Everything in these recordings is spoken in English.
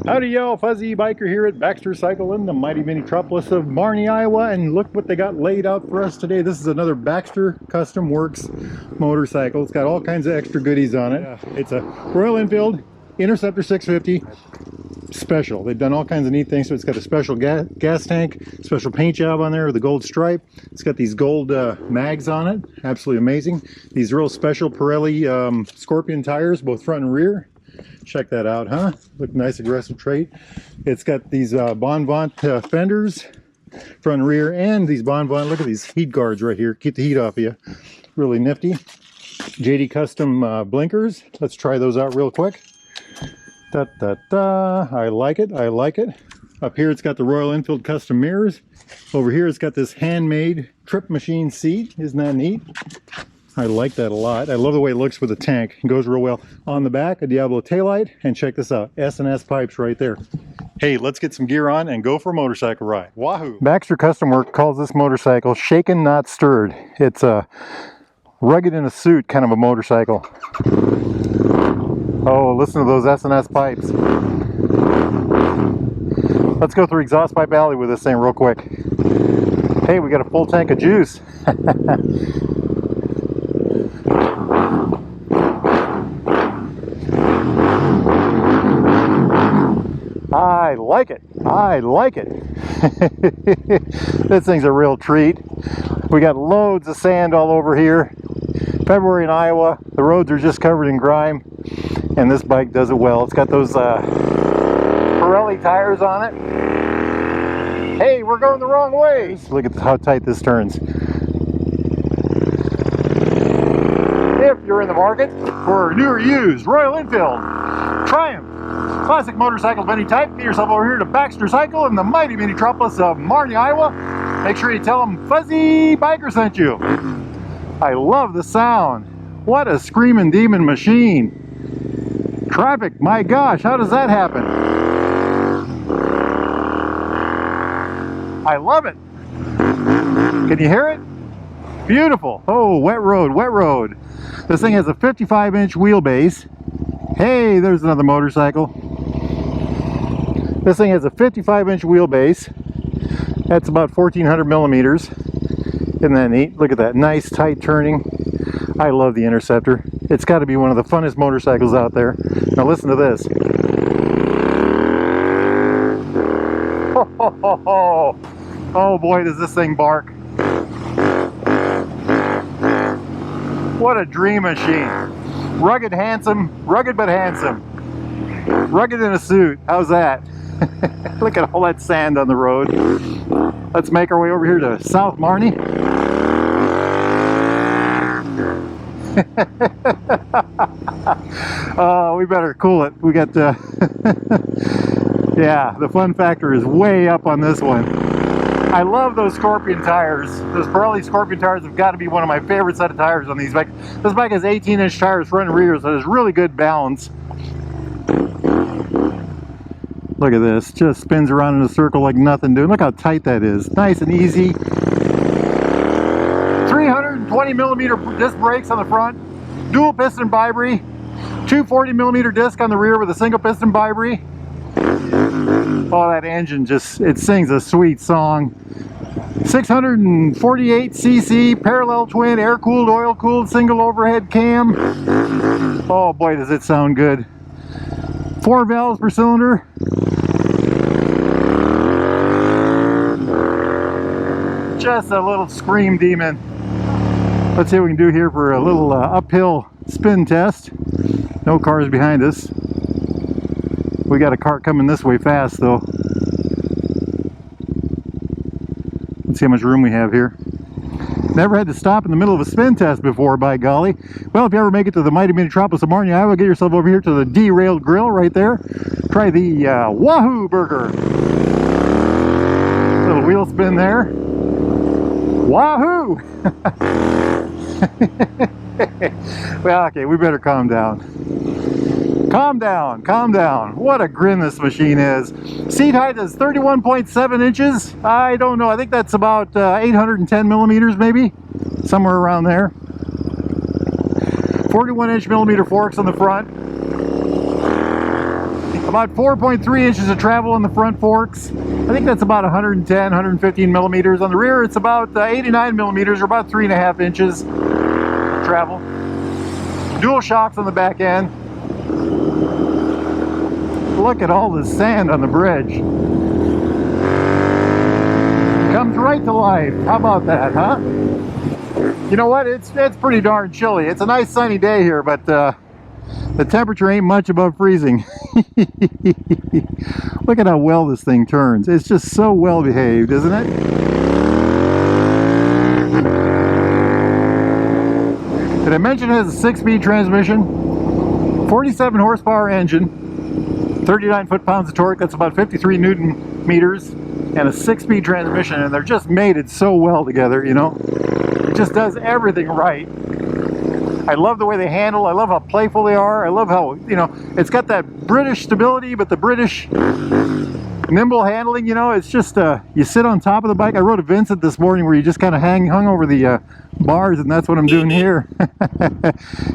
Howdy y'all, Fuzzy Biker here at Baxter Cycle in the mighty metropolis of Marnie, Iowa, and look what they got laid out for us today. This is another Baxter Custom Works motorcycle. It's got all kinds of extra goodies on it. It's a Royal Enfield Interceptor 650 special. They've done all kinds of neat things. So it's got a special gas tank, special paint job on there with a gold stripe. It's got these gold mags on it, absolutely amazing. These real special Pirelli Scorpion tires, both front and rear. Check that out, huh? Look, nice aggressive trait. It's got these Bonvant fenders, front and rear, and these Bonvant, look at these heat guards right here. Keep the heat off of you. Really nifty. JD Custom blinkers. Let's try those out real quick. Da, da, da. I like it, I like it. Up here it's got the Royal Enfield custom mirrors. Over here it's got this handmade trip machine seat. Isn't that neat? I like that a lot. I love the way it looks with the tank. It goes real well. On the back, a Diablo taillight, and check this out, S&S pipes right there. Hey, let's get some gear on and go for a motorcycle ride. Wahoo! Baxter Custom Works calls this motorcycle shaken, not stirred. It's a rugged in a suit kind of a motorcycle. Oh, listen to those S&S pipes. Let's go through exhaust pipe alley with this thing real quick. Hey, we got a full tank of juice. I like it. I like it. This thing's a real treat. We got loads of sand all over here. February in Iowa. The roads are just covered in grime. And this bike does it well. It's got those Pirelli tires on it. Hey, we're going the wrong way. Look at how tight this turns. If you're in the market for new or used Royal Enfield, Triumph, classic motorcycles of any type, get yourself over here to Baxter Cycle in the mighty metropolis of Marnie, Iowa. Make sure you tell them Fuzzy Biker sent you. I love the sound. What a screaming demon machine. Traffic, my gosh, how does that happen? I love it. Can you hear it? Beautiful. Oh, wet road, wet road. This thing has a 55-inch wheelbase. Hey, there's another motorcycle. This thing has a 55-inch wheelbase. That's about 1,400 millimeters. Isn't that neat? Look at that nice tight turning. I love the Interceptor. It's got to be one of the funnest motorcycles out there. Now listen to this. Oh boy, does this thing bark. What a dream machine. Rugged, handsome, rugged but handsome. Rugged in a suit. How's that? Look at all that sand on the road. Let's make our way over here to South Marnie. Oh, we better cool it. We got yeah, the fun factor is way up on this one. I love those Scorpion tires. Those Pirelli Scorpion tires have got to be one of my favorite set of tires on these bikes. This bike has 18-inch tires front and rear, so there's really good balance. Look at this, just spins around in a circle like nothing doing. Look how tight that is. Nice and easy. 320 millimeter disc brakes on the front, dual piston bi-brake, 240 millimeter disc on the rear with a single piston bi-brake. Oh, that engine just, it sings a sweet song. 648 cc parallel twin, air-cooled, oil-cooled, single overhead cam. Oh boy, does it sound good. 4 valves per cylinder. Just a little scream demon. Let's see what we can do here for a little uphill spin test. No cars behind us. We got a cart coming this way fast though. Let's see how much room we have here. Never had to stop in the middle of a spin test before, by golly. Well, if you ever make it to the mighty metropolis of Marnie, Iowa, get yourself over here to the Derailed Grill right there. Try the Wahoo burger. Little wheel spin there. Wahoo! Well, okay, we better calm down. Calm down, calm down. What a grin this machine is. Seat height is 31.7 inches. I don't know, I think that's about 810 millimeters maybe. Somewhere around there. 41-inch millimeter forks on the front. About 4.3 inches of travel on the front forks. I think that's about 110, 115 millimeters. On the rear, it's about 89 millimeters, or about 3.5 inches of travel. Dual shocks on the back end. Look at all the sand on the bridge. Comes right to life. How about that, huh? You know what? It's pretty darn chilly. It's a nice sunny day here, but the temperature ain't much above freezing. Look at how well this thing turns. It's just so well behaved, isn't it? Did I mention it has a 6-speed transmission, 47 horsepower engine, 39 foot-pounds of torque, that's about 53 Newton meters, and a 6-speed transmission, and they're just mated so well together, you know? It just does everything right. I love the way they handle. I love how playful they are. I love how, you know, it's got that British stability, but the British nimble handling, you know, it's just, you sit on top of the bike. I rode a Vincent this morning where you just kind of hung over the bars, and that's what I'm doing here.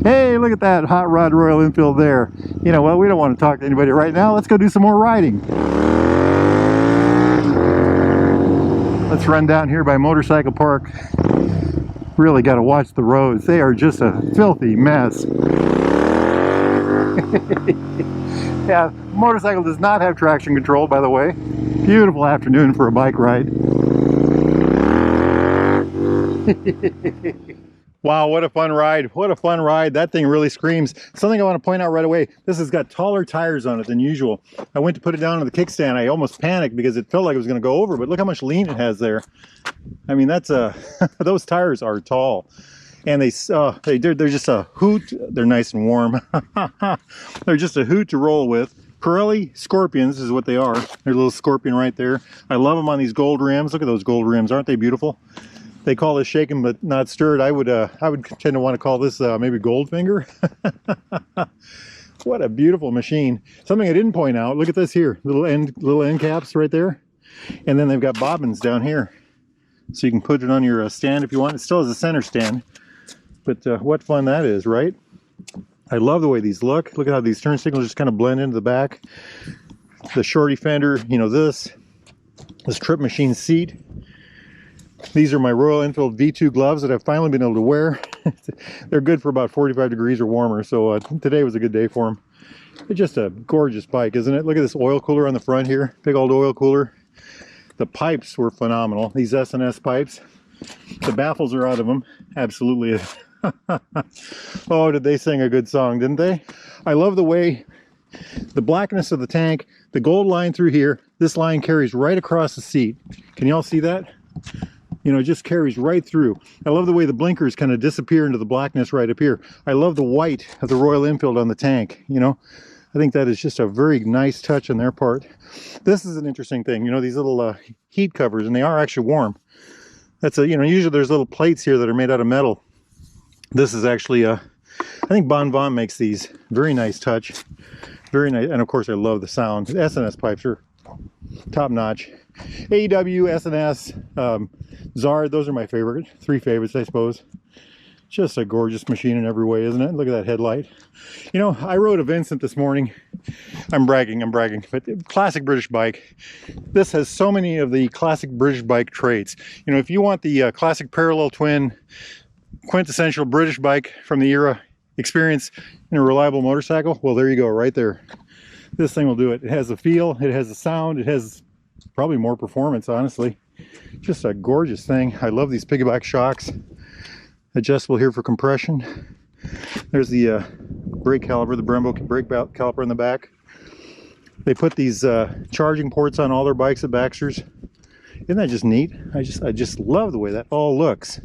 Hey, look at that hot rod Royal Enfield there. You know, well, we don't want to talk to anybody right now. Let's go do some more riding. Let's run down here by Motorcycle Park. Really got to watch the roads. They are just a filthy mess. Yeah, motorcycle does not have traction control, by the way. Beautiful afternoon for a bike ride. Wow, what a fun ride. What a fun ride. That thing really screams. Something I want to point out right away. This has got taller tires on it than usual. I went to put it down on the kickstand. I almost panicked because it felt like it was going to go over, but look how much lean it has there. I mean, that's those tires are tall. And they're just a hoot. They're nice and warm. They're just a hoot to roll with. Pirelli Scorpions is what they are. They're a little Scorpion right there. I love them on these gold rims. Look at those gold rims. Aren't they beautiful? They call this shaken but not stirred. I would tend to want to call this maybe Goldfinger. What a beautiful machine. Something I didn't point out. Look at this here. Little end caps right there. And then they've got bobbins down here. So you can put it on your stand if you want. It still has a center stand. But what fun that is, right? I love the way these look. Look at how these turn signals just kind of blend into the back. The shorty fender, you know, this Trip Machine seat. These are my Royal Enfield V2 gloves that I've finally been able to wear. They're good for about 45 degrees or warmer, so today was a good day for them. It's just a gorgeous bike, isn't it? Look at this oil cooler on the front here. Big old oil cooler. The pipes were phenomenal. These S&S pipes. The baffles are out of them. Absolutely. Oh, did they sing a good song, didn't they? I love the way the blackness of the tank, the gold line through here, this line carries right across the seat. Can you all see that? You know, it just carries right through. I love the way the blinkers kind of disappear into the blackness right up here. I love the white of the Royal Enfield on the tank, you know. I think that is just a very nice touch on their part. This is an interesting thing, you know, these little heat covers, and they are actually warm. That's you know, usually there's little plates here that are made out of metal. This is actually, I think Bon Bon makes these. Very nice touch. Very nice, and of course I love the sound. The S&S pipes are top notch. AEW, S&S, Zard, those are my favorite. 3 favorites, I suppose. Just a gorgeous machine in every way, isn't it? Look at that headlight. You know, I rode a Vincent this morning. I'm bragging, but classic British bike. This has so many of the classic British bike traits. You know, if you want the classic parallel twin, quintessential British bike from the era experience in a reliable motorcycle, well, there you go, right there. This thing will do it. It has the feel, it has the sound, it has probably more performance, honestly. Just a gorgeous thing. I love these piggyback shocks. Adjustable here for compression. There's the brake caliper, the Brembo brake caliper in the back. They put these charging ports on all their bikes at Baxter's. Isn't that just neat? I just love the way that all looks.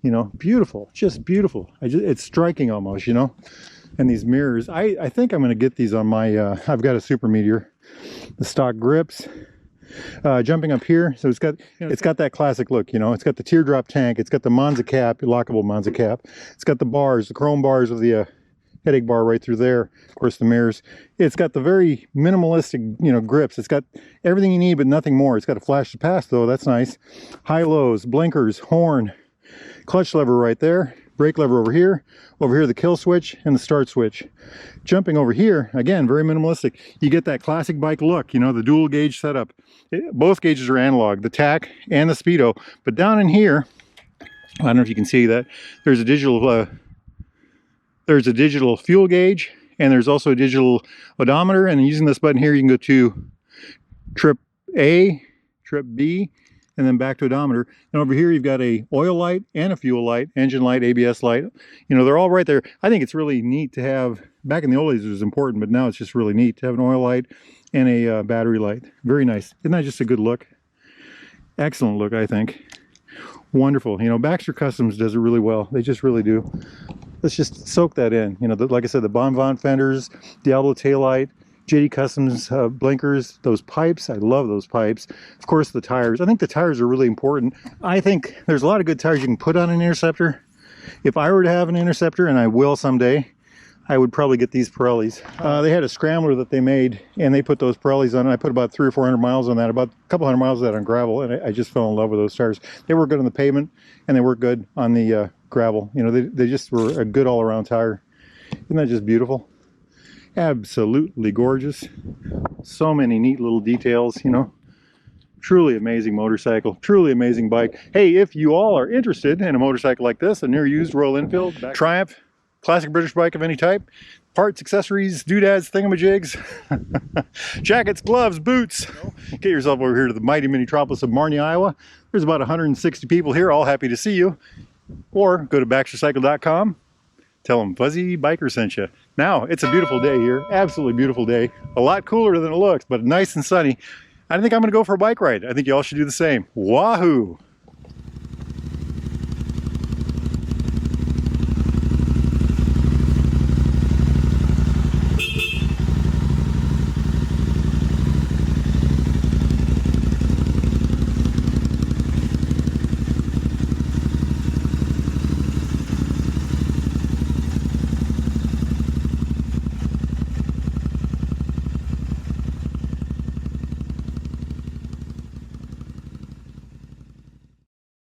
You know, beautiful, just beautiful. It's striking almost, you know. And these mirrors, I think I'm going to get these on my, I've got a Super Meteor. The stock grips. Jumping up here, so it's got that classic look, you know. It's got the teardrop tank, it's got the Monza cap, lockable Monza cap. It's got the bars, the chrome bars of the headache bar right through there. Of course, the mirrors. It's got the very minimalistic, you know, grips. It's got everything you need, but nothing more. It's got a flash to pass, though. That's nice. High lows, blinkers, horn, clutch lever right there. brake lever over here the kill switch and the start switch. Jumping over here, again, very minimalistic. You get that classic bike look, you know, the dual gauge setup. Both gauges are analog, the tach and the speedo. But down in here, I don't know if you can see that, there's a digital fuel gauge, and there's also a digital odometer. And using this button here, you can go to trip A, trip B, and then back to odometer. And over here, you've got a oil light and a fuel light, engine light, ABS light. You know, they're all right there. I think it's really neat to have, back in the old days it was important, but now it's just really neat to have an oil light and a battery light. Very nice. Isn't that just a good look? Excellent look, I think. Wonderful. You know, Baxter Customs does it really well. They just really do. Let's just soak that in. You know, like I said, the Bonvon fenders, Diablo taillight, JD Customs blinkers, those pipes. I love those pipes. Of course, the tires. I think the tires are really important. I think there's a lot of good tires you can put on an Interceptor. If I were to have an Interceptor, and I will someday, I would probably get these Pirellis. They had a scrambler that they made, and they put those Pirellis on it. I put about 300 or 400 miles on that, about a couple hundred miles of that on gravel, and I just fell in love with those tires. They work good on the pavement, and they work good on the gravel. You know, they just were a good all-around tire. Isn't that just beautiful? Absolutely gorgeous. So many neat little details, you know. Truly amazing motorcycle, truly amazing bike. Hey, if you all are interested in a motorcycle like this, a near used Royal Enfield, Triumph, classic British bike of any type, parts, accessories, doodads, thingamajigs, jackets, gloves, boots, get yourself over here to the mighty metropolis of Marnie, Iowa. There's about 160 people here, all happy to see you. Or go to baxtercycle.com, tell them Fuzzy Biker sent you. Now, it's a beautiful day here, absolutely beautiful day. A lot cooler than it looks, but nice and sunny. I think I'm going to go for a bike ride. I think you all should do the same. Wahoo!